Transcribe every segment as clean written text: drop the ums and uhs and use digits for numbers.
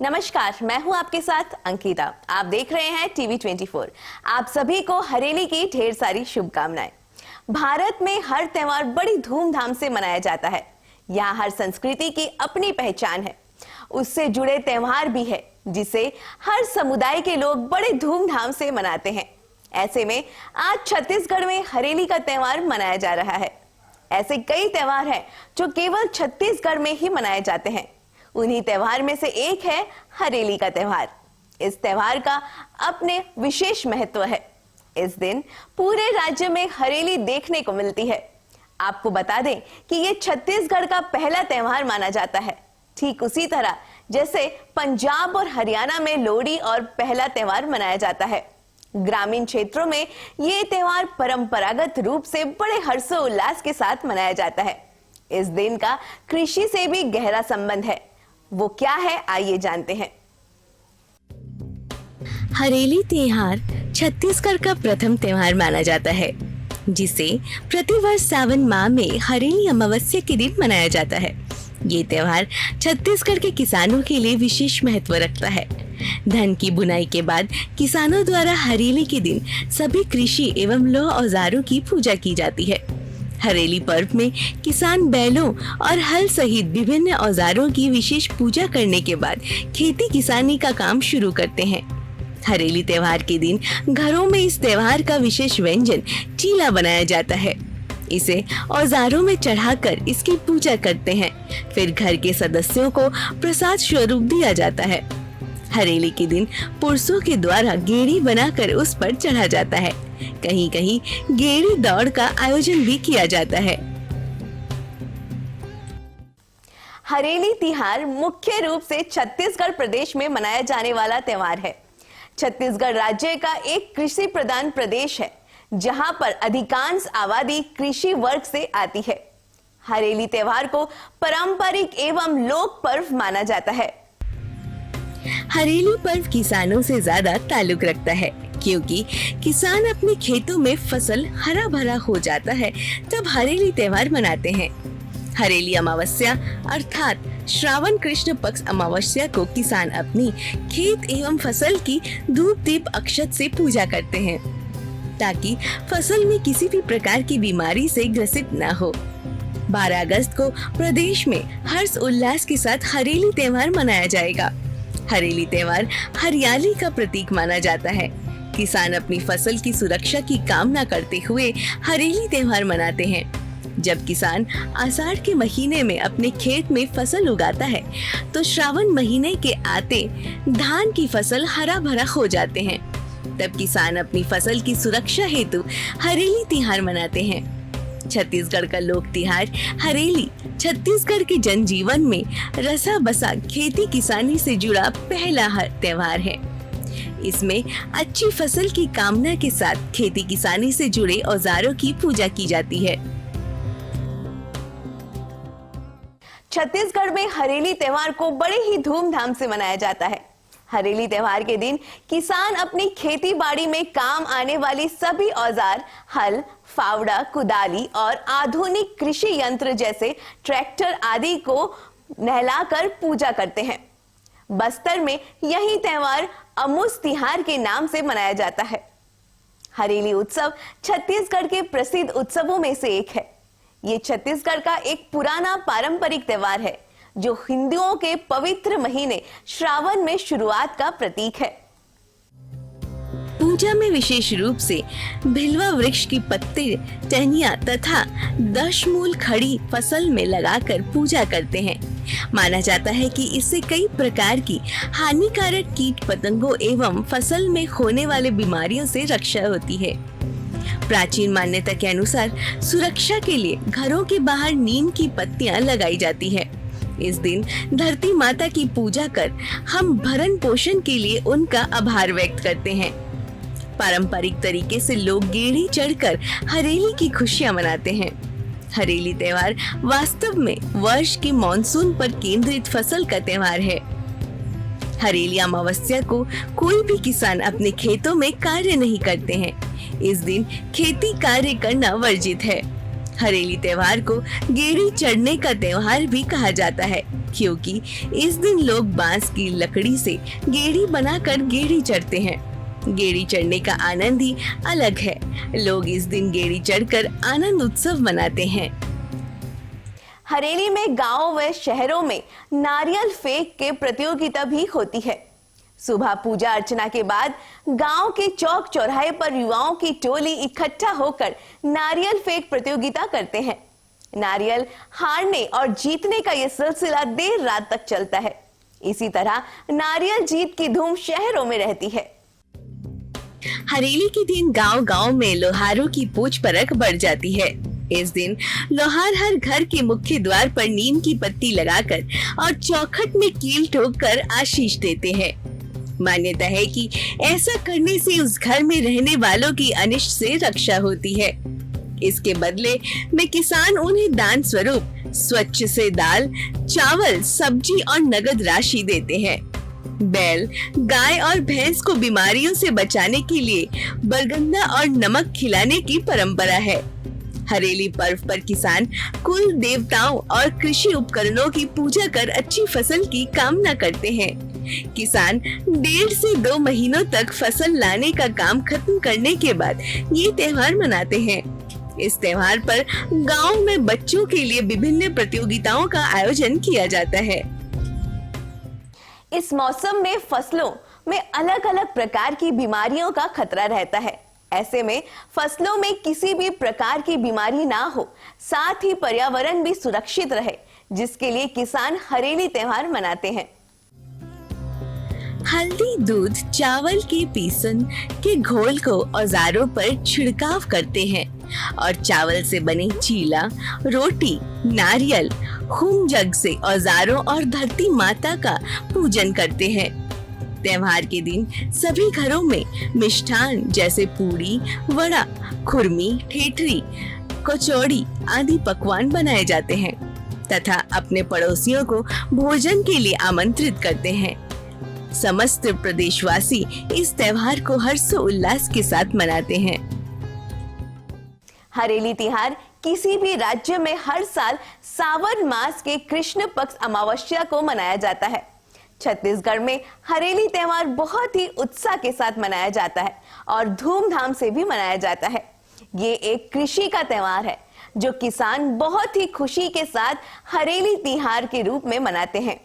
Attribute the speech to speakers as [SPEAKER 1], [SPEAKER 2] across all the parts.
[SPEAKER 1] नमस्कार, मैं हूं आपके साथ अंकिता। आप देख रहे हैं टीवी 24। आप सभी को हरेली की ढेर सारी शुभकामनाएं। भारत में हर त्योहार बड़ी धूमधाम से मनाया जाता है। यहाँ हर संस्कृति की अपनी पहचान है, उससे जुड़े त्योहार भी है जिसे हर समुदाय के लोग बड़े धूमधाम से मनाते हैं। ऐसे में आज छत्तीसगढ़ में हरेली का त्योहार मनाया जा रहा है। ऐसे कई त्योहार हैं जो केवल छत्तीसगढ़ में ही मनाए जाते हैं। उन्हीं त्योहार में से एक है हरेली का त्योहार। इस त्योहार का अपने विशेष महत्व है। इस दिन पूरे राज्य में हरेली देखने को मिलती है। आपको बता दें कि ये छत्तीसगढ़ का पहला त्योहार माना जाता है, ठीक उसी तरह जैसे पंजाब और हरियाणा में लोहड़ी और पहला त्योहार मनाया जाता है। ग्रामीण क्षेत्रों में ये त्योहार परंपरागत रूप से बड़े हर्षोल्लास के साथ मनाया जाता है। इस दिन का कृषि से भी गहरा संबंध है। वो क्या है, आइए जानते हैं।
[SPEAKER 2] हरेली त्योहार छत्तीसगढ़ का प्रथम त्योहार माना जाता है, जिसे प्रतिवर्ष सावन माह में हरेली अमावस्या के दिन मनाया जाता है। ये त्योहार छत्तीसगढ़ के किसानों के लिए विशेष महत्व रखता है। धान की बुनाई के बाद किसानों द्वारा हरेली के दिन सभी कृषि एवं लौह औजारों की पूजा की जाती है। हरेली पर्व में किसान बैलों और हल सहित विभिन्न औजारों की विशेष पूजा करने के बाद खेती किसानी का काम शुरू करते हैं। हरेली त्योहार के दिन घरों में इस त्योहार का विशेष व्यंजन चीला बनाया जाता है। इसे औजारों में चढ़ाकर इसकी पूजा करते हैं। फिर घर के सदस्यों को प्रसाद स्वरूप दिया जाता है। हरेली के दिन पुरुषों के द्वारा गेड़ी बनाकर उस पर चढ़ा जाता है। कहीं कहीं गेड़ी दौड़ का आयोजन भी किया जाता है।
[SPEAKER 1] हरेली त्योहार मुख्य रूप से छत्तीसगढ़ प्रदेश में मनाया जाने वाला त्योहार है। छत्तीसगढ़ राज्य का एक कृषि प्रधान प्रदेश है, जहां पर अधिकांश आबादी कृषि वर्ग से आती है। हरेली त्योहार को पारंपरिक एवं लोक पर्व माना जाता है।
[SPEAKER 2] हरेली पर्व किसानों से ज्यादा ताल्लुक रखता है, क्योंकि किसान अपने खेतों में फसल हरा भरा हो जाता है तब हरेली त्योहार मनाते हैं। हरेली अमावस्या अर्थात श्रावण कृष्ण पक्ष अमावस्या को किसान अपनी खेत एवं फसल की धूप दीप अक्षत से पूजा करते हैं, ताकि फसल में किसी भी प्रकार की बीमारी से ग्रसित न हो। 12 अगस्त को प्रदेश में हर्ष उल्लास के साथ हरेली त्योहार मनाया जाएगा। हरेली त्योहार हरियाली का प्रतीक माना जाता है। किसान अपनी फसल की सुरक्षा की कामना करते हुए हरेली त्योहार मनाते हैं। जब किसान आषाढ़ के महीने में अपने खेत में फसल उगाता है, तो श्रावण महीने के आते धान की फसल हरा भरा हो जाते हैं। तब किसान अपनी फसल की सुरक्षा हेतु हरेली त्योहार मनाते हैं। छत्तीसगढ़ का लोक त्योहार हरेली छत्तीसगढ़ के जनजीवन में रसा बसा खेती किसानी से जुड़ा पहला त्योहार है। इसमें अच्छी फसल की कामना के साथ खेती किसानी से जुड़े औजारों की पूजा की जाती है।
[SPEAKER 1] छत्तीसगढ़ में हरेली त्योहार को बड़े ही धूमधाम से मनाया जाता है। हरेली त्योहार के दिन किसान अपनी खेती बाड़ी में काम आने वाली सभी औजार, हल, फावड़ा, कुदाली और आधुनिक कृषि यंत्र जैसे ट्रैक्टर आदि को नहलाकर पूजा करते हैं। बस्तर में यही त्योहार अमुस तिहार के नाम से मनाया जाता है। हरेली उत्सव छत्तीसगढ़ के प्रसिद्ध उत्सवों में से एक है। ये छत्तीसगढ़ का एक पुराना पारंपरिक त्योहार है, जो हिंदुओं के पवित्र महीने श्रावण में शुरुआत का प्रतीक है।
[SPEAKER 2] पूजा में विशेष रूप से भिलवा वृक्ष की पत्ते, टहनियां तथा दशमूल खड़ी फसल में लगाकर पूजा करते हैं। माना जाता है कि इससे कई प्रकार की हानिकारक कीट पतंगों एवं फसल में होने वाले बीमारियों से रक्षा होती है। प्राचीन मान्यता के अनुसार सुरक्षा के लिए घरों के बाहर नीम की पत्तियां लगाई जाती है। इस दिन धरती माता की पूजा कर हम भरण पोषण के लिए उनका आभार व्यक्त करते हैं। पारंपरिक तरीके से लोग गेड़ी चढ़कर हरेली की खुशियां मनाते हैं। हरेली त्योहार वास्तव में वर्ष के मॉनसून पर केंद्रित फसल का त्योहार है। हरेली अमावस्या को कोई भी किसान अपने खेतों में कार्य नहीं करते हैं। इस दिन खेती कार्य करना वर्जित है। हरेली त्योहार को गेड़ी चढ़ने का त्योहार भी कहा जाता है, क्योंकि इस दिन लोग बांस की लकड़ी से गेड़ी बनाकर गेड़ी चढ़ते हैं। गेड़ी चढ़ने का आनंद ही अलग है। लोग इस दिन गेड़ी चढ़कर आनंद उत्सव मनाते हैं।
[SPEAKER 1] हरेली में गांवों व शहरों में नारियल फेंक के प्रतियोगिता भी होती है। सुबह पूजा अर्चना के बाद गांव के चौक चौराहे पर युवाओं की टोली इकट्ठा होकर नारियल फेंक प्रतियोगिता करते हैं। नारियल हारने और जीतने का यह सिलसिला देर रात तक चलता है। इसी तरह नारियल जीत की धूम शहरों में रहती है।
[SPEAKER 2] हरेली के दिन गांव-गांव में लोहारों की पूछ परख बढ़ जाती है। इस दिन लोहार हर घर के मुख्य द्वार पर नीम की पत्ती लगाकर और चौखट में कील ठोककर आशीष देते हैं। मान्यता है कि ऐसा करने से उस घर में रहने वालों की अनिष्ट से रक्षा होती है। इसके बदले में किसान उन्हें दान स्वरूप स्वच्छ से दाल, चावल, सब्जी और नगद राशि देते हैं। बैल, गाय और भैंस को बीमारियों से बचाने के लिए बरगंदा और नमक खिलाने की परंपरा है। हरेली पर्व पर किसान कुल देवताओं और कृषि उपकरणों की पूजा कर अच्छी फसल की कामना करते हैं। किसान 1.5 से 2 महीनों तक फसल लाने का काम खत्म करने के बाद ये त्योहार मनाते हैं। इस त्योहार पर गांव में बच्चों के लिए विभिन्न प्रतियोगिताओं का आयोजन किया जाता है।
[SPEAKER 1] इस मौसम में फसलों में अलग अलग प्रकार की बीमारियों का खतरा रहता है। ऐसे में फसलों में किसी भी प्रकार की बीमारी ना हो, साथ ही पर्यावरण भी सुरक्षित रहे, जिसके लिए किसान हरेली त्योहार मनाते हैं।
[SPEAKER 2] हल्दी, दूध, चावल के पीसन के घोल को औजारों पर छिड़काव करते हैं और चावल से बने चीला, रोटी, नारियल, होम जग से औजारों और धरती माता का पूजन करते हैं। त्योहार के दिन सभी घरों में मिष्ठान जैसे पूरी, वड़ा, खुरमी, ठेठरी, कचौड़ी आदि पकवान बनाए जाते हैं तथा अपने पड़ोसियों को भोजन के लिए आमंत्रित करते हैं। समस्त प्रदेशवासी इस त्योहार को हर्षोल्लास के साथ मनाते हैं।
[SPEAKER 1] हरेली त्योहार किसी भी राज्य में हर साल सावन मास के कृष्ण पक्ष अमावस्या को मनाया जाता है। छत्तीसगढ़ में हरेली त्योहार बहुत ही उत्साह के साथ मनाया जाता है और धूमधाम से भी मनाया जाता है। ये एक कृषि का त्योहार है जो किसान बहुत ही खुशी के साथ हरेली त्योहार के रूप में मनाते हैं।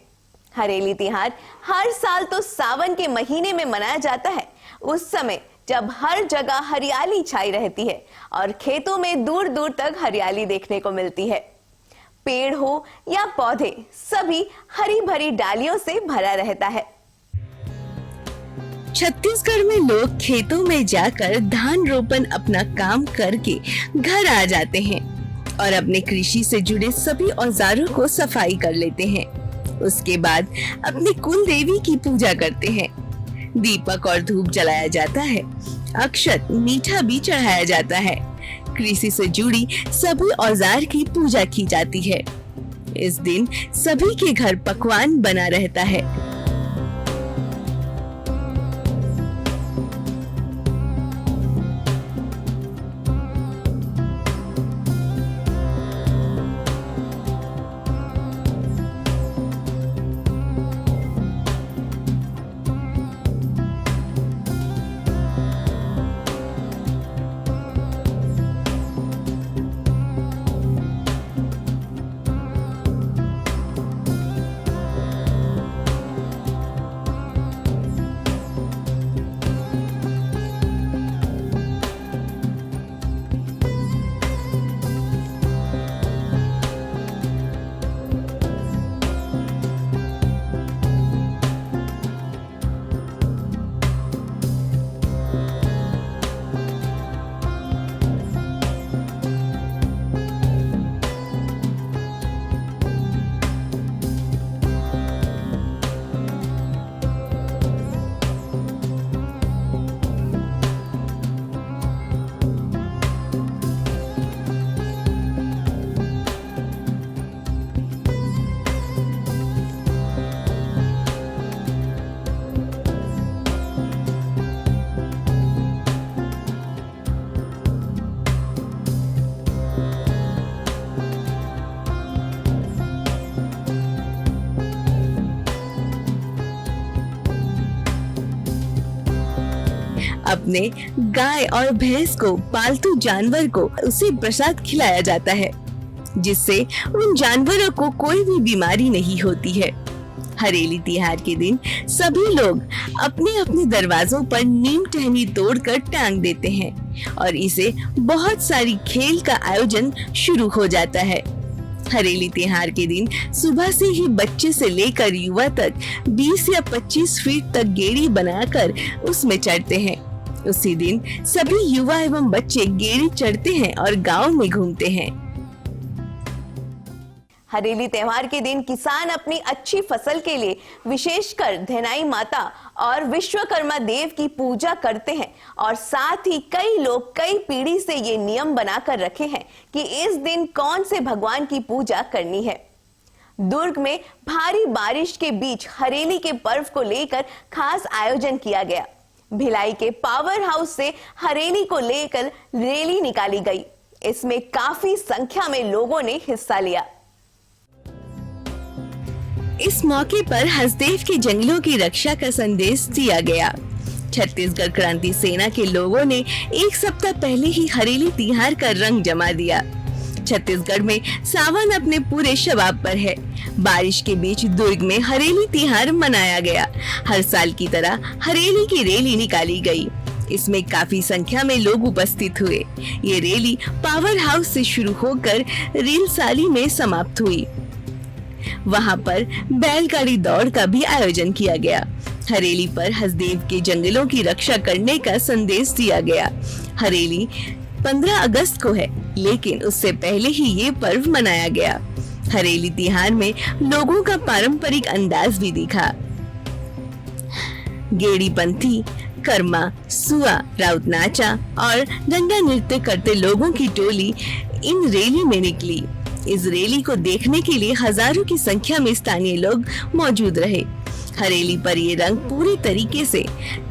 [SPEAKER 1] हरेली त्योहार हर साल तो सावन के महीने में मनाया जाता है। उस समय जब हर जगह हरियाली छाई रहती है और खेतों में दूर दूर तक हरियाली देखने को मिलती है। पेड़ हो या पौधे, सभी हरी भरी डालियों से भरा रहता है।
[SPEAKER 2] छत्तीसगढ़ में लोग खेतों में जाकर धान रोपण अपना काम करके घर आ जाते हैं और अपने कृषि से जुड़े सभी औजारों को सफाई कर लेते हैं। उसके बाद अपनी कुल देवी की पूजा करते हैं। दीपक और धूप जलाया जाता है। अक्षत, मीठा भी चढ़ाया जाता है। कृषि से जुड़ी सभी औजार की पूजा की जाती है। इस दिन सभी के घर पकवान बना रहता है। अपने गाय और भैंस को, पालतू जानवर को उसे प्रसाद खिलाया जाता है, जिससे उन जानवरों को कोई भी बीमारी नहीं होती है। हरेली त्योहार के दिन सभी लोग अपने अपने दरवाजों पर नीम टहनी तोड़कर टांग देते हैं और इसे बहुत सारी खेल का आयोजन शुरू हो जाता है। हरेली त्योहार के दिन सुबह से ही बच्चे से लेकर युवा तक 20 या 25 फीट तक गेड़ी बनाकर उसमें चढ़ते हैं। उसी दिन सभी युवा एवं बच्चे गेड़ी चढ़ते हैं और गांव में घूमते हैं।
[SPEAKER 1] हरेली त्योहार के दिन किसान अपनी अच्छी फसल के लिए विशेषकर धनाई माता और विश्वकर्मा देव की पूजा करते हैं और साथ ही कई लोग कई पीढ़ी से ये नियम बनाकर रखे हैं कि इस दिन कौन से भगवान की पूजा करनी है। दुर्ग में भारी बारिश के बीच हरेली के पर्व को लेकर खास आयोजन किया गया। भिलाई के पावर हाउस से हरेली को लेकर रैली निकाली गई। इसमें काफी संख्या में लोगों ने हिस्सा लिया।
[SPEAKER 2] इस मौके पर हसदेव के जंगलों की रक्षा का संदेश दिया गया। छत्तीसगढ़ क्रांति सेना के लोगों ने एक सप्ताह पहले ही हरेली त्योहार का रंग जमा दिया। छत्तीसगढ़ में सावन अपने पूरे शबाब पर है। बारिश के बीच दुर्ग में हरेली त्योहार मनाया गया। हर साल की तरह हरेली की रैली निकाली गई। इसमें काफी संख्या में लोग उपस्थित हुए। ये रैली पावर हाउस से शुरू होकर रीलसाली में समाप्त हुई। वहां पर बैलगाड़ी दौड़ का भी आयोजन किया गया। हरेली पर हसदेव के जंगलों की रक्षा करने का संदेश दिया गया। हरेली 15 अगस्त को है, लेकिन उससे पहले ही ये पर्व मनाया गया। हरेली त्योहार में लोगों का पारंपरिक अंदाज भी दिखा। गेड़ी पंथी, कर्मा, सुआ, राउत नाचा और डंडा नृत्य करते लोगों की टोली इन रैली में निकली। इस रैली को देखने के लिए हजारों की संख्या में स्थानीय लोग मौजूद रहे। हरेली पर ये रंग पूरी तरीके से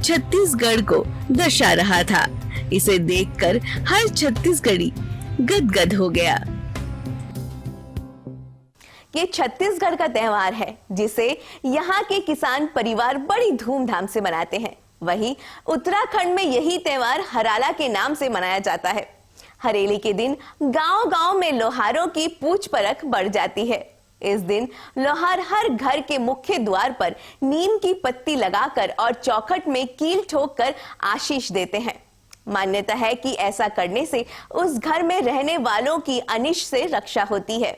[SPEAKER 2] छत्तीसगढ़ को दर्शा रहा था। इसे देखकर हर छत्तीसगढ़ी गदगद हो गया।
[SPEAKER 1] ये छत्तीसगढ़ का त्योहार है जिसे यहाँ के किसान परिवार बड़ी धूमधाम से मनाते हैं। वहीं उत्तराखंड में यही त्योहार हराला के नाम से मनाया जाता है। हरेली के दिन गांव-गांव में लोहारों की पूछ परख बढ़ जाती है। इस दिन लोहार हर घर के मुख्य द्वार पर नीम की पत्ती लगाकर और चौखट में कील ठोक कर आशीष देते हैं। मान्यता है कि ऐसा करने से उस घर में रहने वालों की अनिष्ट से रक्षा होती है।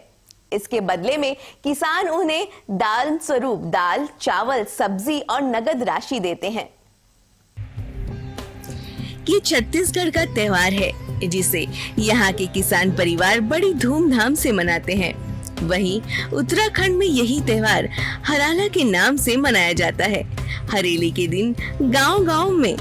[SPEAKER 1] इसके बदले में किसान उन्हें दान स्वरूप दाल, चावल, सब्जी और नगद राशि देते हैं।
[SPEAKER 2] ये छत्तीसगढ़ का त्योहार है जिसे यहाँ के किसान परिवार बड़ी धूमधाम से मनाते हैं। वहीं उत्तराखंड में यही त्योहार हराला के नाम से मनाया जाता है। हरेली के दिन गांव-गांव में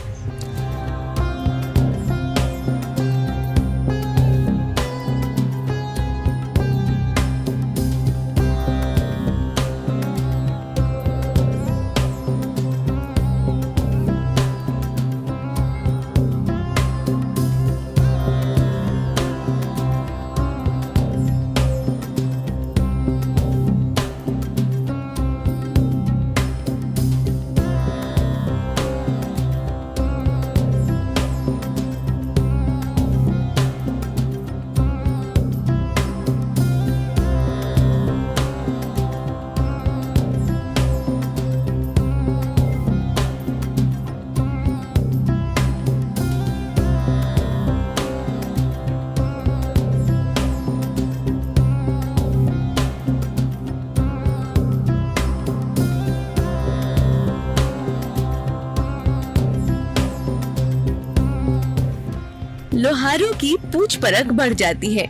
[SPEAKER 2] लोहारों की पूछ परख बढ़ जाती है।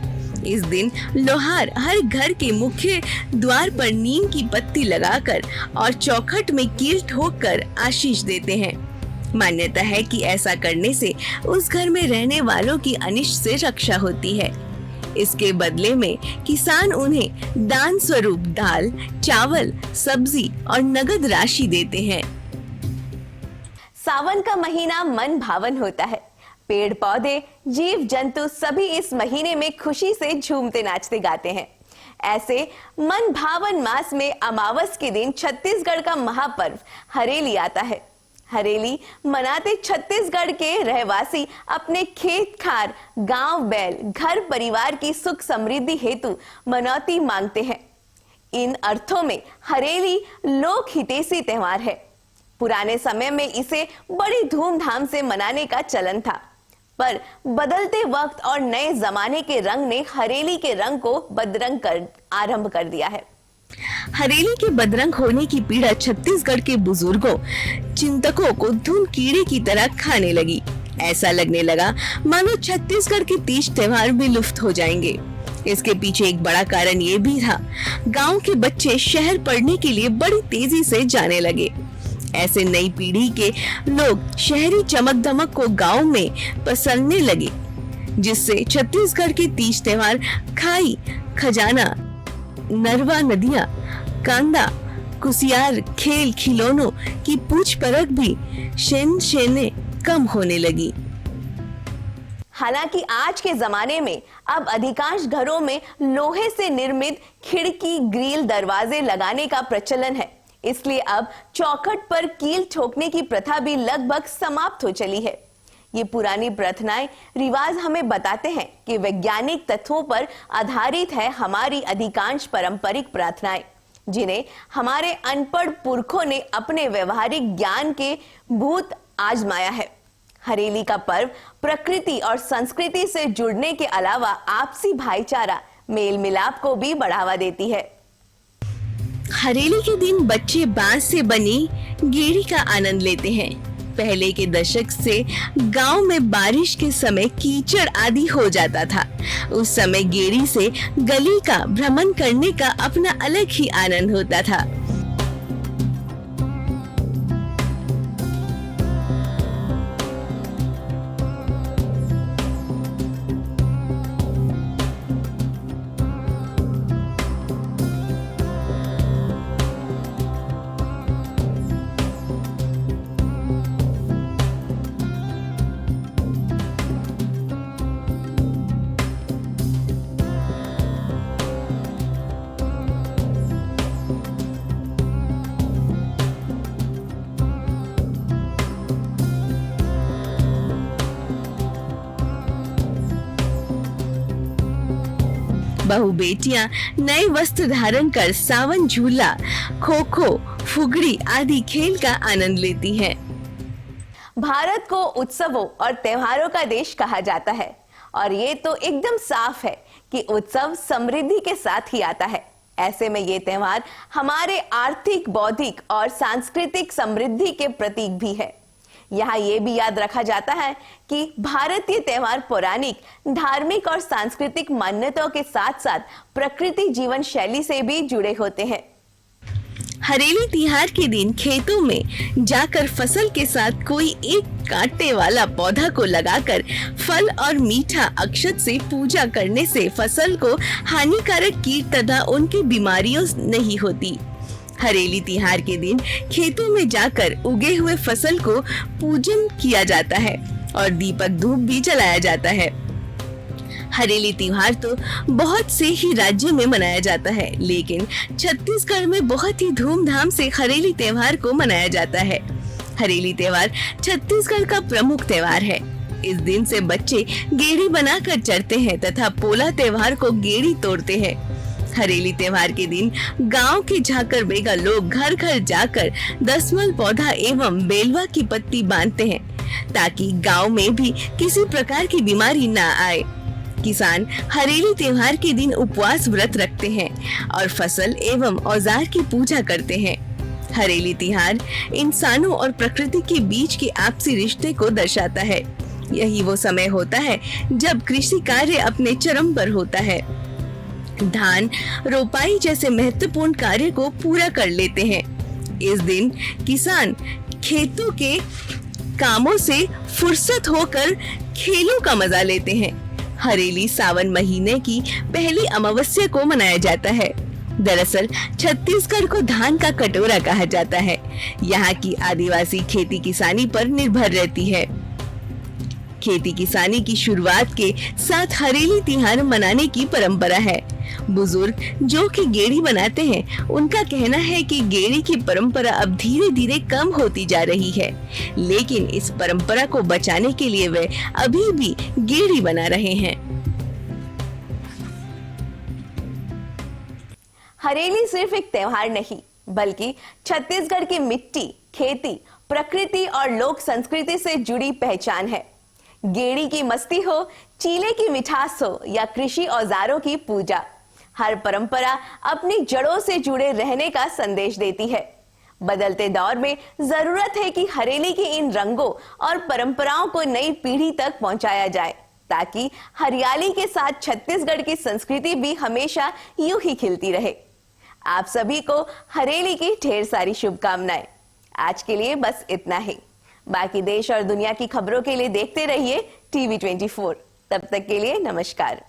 [SPEAKER 2] इस दिन लोहार हर घर के मुख्य द्वार पर नीम की पत्ती लगाकर और चौखट में कील ठोककर आशीष देते हैं। मान्यता है कि ऐसा करने से उस घर में रहने वालों की अनिष्ट से रक्षा होती है। इसके बदले में किसान उन्हें दान स्वरूप दाल, चावल, सब्जी और नगद राशि देते हैं।
[SPEAKER 1] सावन का महीना मन भावन होता है। पेड़ पौधे, जीव जंतु सभी इस महीने में खुशी से झूमते नाचते गाते हैं। ऐसे मन भावन मास में अमावस के दिन छत्तीसगढ़ का महापर्व हरेली आता है। हरेली मनाते छत्तीसगढ़ के रहवासी अपने खेत खार, गांव बैल, घर परिवार की सुख समृद्धि हेतु मनौती मांगते हैं। इन अर्थों में हरेली लोक हितैषी त्योहार है। पुराने समय में इसे बड़ी धूमधाम से मनाने का चलन था, पर बदलते वक्त और नए जमाने के रंग ने हरेली के रंग को बदरंग आरंभ कर दिया है।
[SPEAKER 2] हरेली के बदरंग होने की पीड़ा छत्तीसगढ़ के बुजुर्गों, चिंतकों को धुन कीड़े की तरह खाने लगी। ऐसा लगने लगा मानो छत्तीसगढ़ के तीज त्योहार भी लुप्त हो जाएंगे। इसके पीछे एक बड़ा कारण ये भी था, गांव के बच्चे शहर पढ़ने के लिए बड़ी तेजी से जाने लगे। ऐसे नई पीढ़ी के लोग शहरी चमक दमक को गांव में पसरने लगे, जिससे छत्तीसगढ़ के तीज त्योहार खाई, खजाना, नरवा नदियां, कांदा, कुसियार, खेल खिलौनों की पूछ परख भी शेने कम होने लगी।
[SPEAKER 1] हालांकि आज के जमाने में अब अधिकांश घरों में लोहे से निर्मित खिड़की, ग्रिल, दरवाजे लगाने का प्रचलन है। इसलिए अब चौखट पर कील ठोकने की प्रथा भी लगभग समाप्त हो चली है। ये पुरानी प्रथाएं, रिवाज हमें बताते हैं कि वैज्ञानिक तथ्यों पर आधारित है हमारी अधिकांश पारंपरिक प्रार्थनाएं, जिन्हें हमारे अनपढ़ पुरखों ने अपने व्यवहारिक ज्ञान के भूत आजमाया है। हरेली का पर्व प्रकृति और संस्कृति से जुड़ने के अलावा आपसी भाईचारा, मेल मिलाप को भी बढ़ावा देती है।
[SPEAKER 2] हरेली के दिन बच्चे बांस से बनी गेड़ी का आनंद लेते हैं। पहले के दशक से गांव में बारिश के समय कीचड़ आदि हो जाता था। उस समय गेड़ी से गली का भ्रमण करने का अपना अलग ही आनंद होता था। बहु बेटियां नए वस्त्र धारण कर सावन झूला, खो खो, फुगड़ी आदि खेल का आनंद लेती हैं।
[SPEAKER 1] भारत को उत्सवों और त्योहारों का देश कहा जाता है, और ये तो एकदम साफ है कि उत्सव समृद्धि के साथ ही आता है। ऐसे में ये त्योहार हमारे आर्थिक, बौद्धिक और सांस्कृतिक समृद्धि के प्रतीक भी है। यहाँ ये भी याद रखा जाता है कि भारतीय त्योहार पौराणिक, धार्मिक और सांस्कृतिक मान्यताओं के साथ साथ प्रकृति जीवन शैली से भी जुड़े होते हैं।
[SPEAKER 2] हरेली तिहार के दिन खेतों में जाकर फसल के साथ कोई एक कांटे वाला पौधा को लगाकर फल और मीठा अक्षत से पूजा करने से फसल को हानिकारक कीट तथा उनकी बीमारियों नहीं होती। हरेली तिहार के दिन खेतों में जाकर उगे हुए फसल को पूजन किया जाता है और दीपक धूप भी जलाया जाता है। हरेली त्योहार तो बहुत से ही राज्यों में मनाया जाता है, लेकिन छत्तीसगढ़ में बहुत ही धूमधाम से हरेली त्योहार को मनाया जाता है। हरेली त्योहार छत्तीसगढ़ का प्रमुख त्योहार है। इस दिन से बच्चे गेड़ी बनाकर चढ़ते हैं तथा पोला त्योहार को गेड़ी तोड़ते हैं। हरेली त्योहार के दिन गांव के झाकर बेगा लोग घर घर जाकर दसमल पौधा एवं बेलवा की पत्ती बांधते हैं, ताकि गांव में भी किसी प्रकार की बीमारी न आए। किसान हरेली त्योहार के दिन उपवास व्रत रखते हैं और फसल एवं औजार की पूजा करते हैं। हरेली त्योहार इंसानों और प्रकृति के बीच के आपसी रिश्ते को दर्शाता है। यही वो समय होता है जब कृषि कार्य अपने चरम पर होता है। धान रोपाई जैसे महत्वपूर्ण कार्य को पूरा कर लेते हैं। इस दिन किसान खेतों के कामों से फुर्सत होकर खेलों का मजा लेते हैं। हरेली सावन महीने की पहली अमावस्या को मनाया जाता है। दरअसल छत्तीसगढ़ को धान का कटोरा कहा जाता है। यहाँ की आदिवासी खेती किसानी पर निर्भर रहती है। खेती किसानी की शुरुआत के साथ हरेली त्योहार मनाने की परंपरा है। बुजुर्ग जो कि गेड़ी बनाते हैं, उनका कहना है कि गेड़ी की परंपरा अब धीरे धीरे कम होती जा रही है, लेकिन इस परंपरा को बचाने के लिए वे अभी भी गेड़ी बना रहे हैं।
[SPEAKER 1] हरेली सिर्फ एक त्योहार नहीं, बल्कि छत्तीसगढ़ की मिट्टी, खेती, प्रकृति और लोक संस्कृति से जुड़ी पहचान है। गेड़ी की मस्ती हो, चीले की मिठास हो या कृषि औजारों की पूजा, हर परंपरा अपनी जड़ों से जुड़े रहने का संदेश देती है। बदलते दौर में जरूरत है कि हरेली के इन रंगों और परंपराओं को नई पीढ़ी तक पहुंचाया जाए, ताकि हरियाली के साथ छत्तीसगढ़ की संस्कृति भी हमेशा यूं ही खिलती रहे। आप सभी को हरेली की ढेर सारी शुभकामनाएं। आज के लिए बस इतना ही। बाकी देश और दुनिया की खबरों के लिए देखते रहिए TV 24। तब तक के लिए नमस्कार।